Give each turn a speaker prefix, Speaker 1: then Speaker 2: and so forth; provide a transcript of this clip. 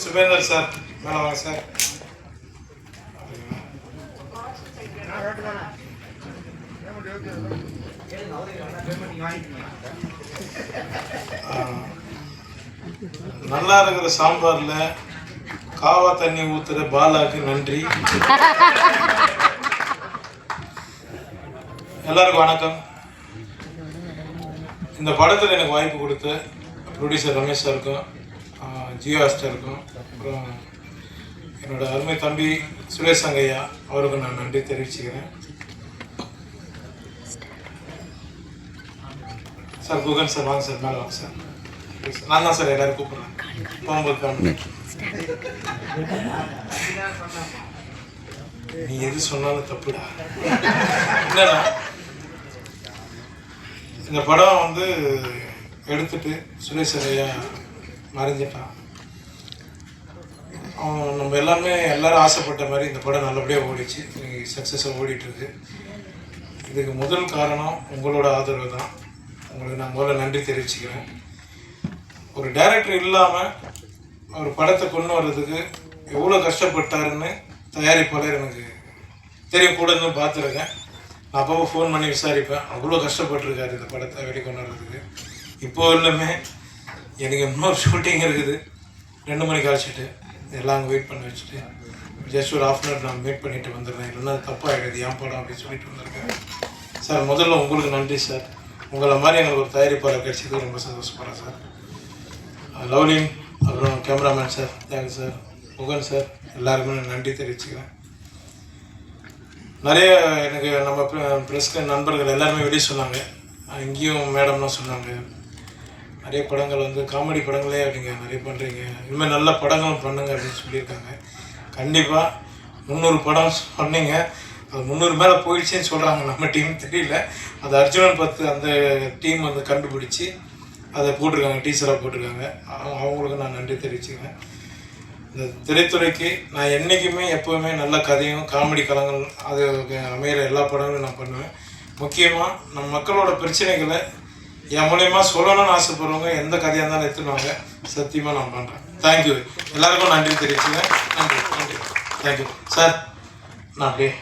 Speaker 1: சுபேந்தர் sir மேலே வாங்க sir. நல்லா இருக்கிற சாம்பார்ல காவா தண்ணி ஊத்துற பாலாக்கு நன்றி. எல்லாருக்கும் வணக்கம். இந்த படத்தில் எனக்கு வாய்ப்பு கொடுத்த ப்ரொடியூசர் ரமேஷ் சாருக்கும் ஜியோ ஹாட்ஸ்டாருக்கும் அப்புறம் என்னோட அருமை தம்பி சுரேஷ் சங்கையா அவருக்கும் நான் நன்றி தெரிவிச்சுக்கிறேன். சார் குகன் சார் வாங்க சார், மேலே வாங்க சார். நான் தான் சார் எல்லாரும் கூப்பிட்றேன். போகும்போது நீ எது சொன்னாலும் தப்புடா. என்னன்னா இந்த படம் வந்து எடுத்துட்டு சுரேஷ் ஐயா மறைஞ்சிட்டான். அவன் நம்ம எல்லாரும் ஆசைப்பட்ட மாதிரி இந்த படம் நல்லபடியாக ஓடிச்சு, சக்ஸஸாக ஓடிட்டுருக்கு. இதுக்கு முதல் காரணம் உங்களோட ஆதரவு தான். உங்களுக்கு நான் முதல்ல நன்றி தெரிவிச்சுக்கிறேன். ஒரு டைரக்டர் இல்லாமல் ஒரு படத்தை கொண்டு வர்றதுக்கு எவ்வளோ கஷ்டப்பட்டாருன்னு தயாரிப்பாளர் எனக்கு தெரியும், கூட இருந்து பார்த்துருக்கேன். நான் அப்போ ஃபோன் பண்ணி விசாரிப்பேன். அவ்வளோ கஷ்டப்பட்டுருக்காரு இந்த படத்தை வெளிக்கொண்டு வர்றதுக்கு. இப்போது இல்லைமே எனக்கு இன்னொரு ஷூட்டிங் இருக்குது, 2 மணிக்கு அழைச்சிட்டு எல்லாம் அங்கே வெயிட் பண்ண வச்சுட்டு ஜஸ்ட் ஒரு ½ அன் நான் வெயிட் பண்ணிட்டு வந்துடுறேன். இல்லைன்னா தப்பாகிடுது என் படம் அப்படின்னு சொல்லிட்டு வந்திருக்கேன். சார் முதல்ல உங்களுக்கு நன்றி சார். உங்களை மாதிரி எங்களுக்கு ஒரு தயாரிப்பாளர் கிடைச்சது ரொம்ப சந்தோஷப்படுறேன் சார். லவ்லின் அப்புறம் கேமராமேன் சார், தேங்க்ஸ் சார், முகன் சார், எல்லாருக்குமே நன்றி தெரிவிச்சுக்கிறேன். நிறைய எனக்கு நம்ம ப்ரெஸ்க்கு நண்பர்கள் எல்லாருமே வெளியே சொன்னாங்க, இங்கேயும் மேடம்லாம் சொன்னாங்க, நிறைய படங்கள் வந்து காமெடி படங்களே அப்படிங்க நிறைய பண்ணுறீங்க, இனிமேல் நல்ல படங்களும் பண்ணுங்க அப்படின்னு சொல்லியிருக்காங்க. கண்டிப்பாக 300 படம் பண்ணீங்க, அது 300 மேலே போயிடுச்சுன்னு சொல்கிறாங்க. நம்ம டீம் தெரியல, அது அர்ஜுனன் 10 அந்த டீம் வந்து கண்டுபிடிச்சி அதை போட்டிருக்காங்க, டீச்சராக போட்டிருக்காங்க. அவங்களுக்கு நான் நன்றி தெரிவிச்சுக்கிறேன். இந்த திரைத்துறைக்கு நான் என்றைக்குமே எப்போவுமே நல்ல கதையும் காமெடி கலங்கள் அது அமையிற எல்லா படங்களும் நான் பண்ணுவேன். முக்கியமாக நம்ம மக்களோட பிரச்சனைகளை என் மூலயமா சொல்லணும்னு ஆசைப்படுறவங்க எந்த கதையாக இருந்தாலும் எடுத்துடுவாங்க. சத்தியமாக நான் பண்ணுறேன். தேங்க்யூ, எல்லாருக்கும் நன்றி தெரிவிச்சுக்கிறேன். நன்றி நன்றி, தேங்க்யூ சார். நான் அப்படியே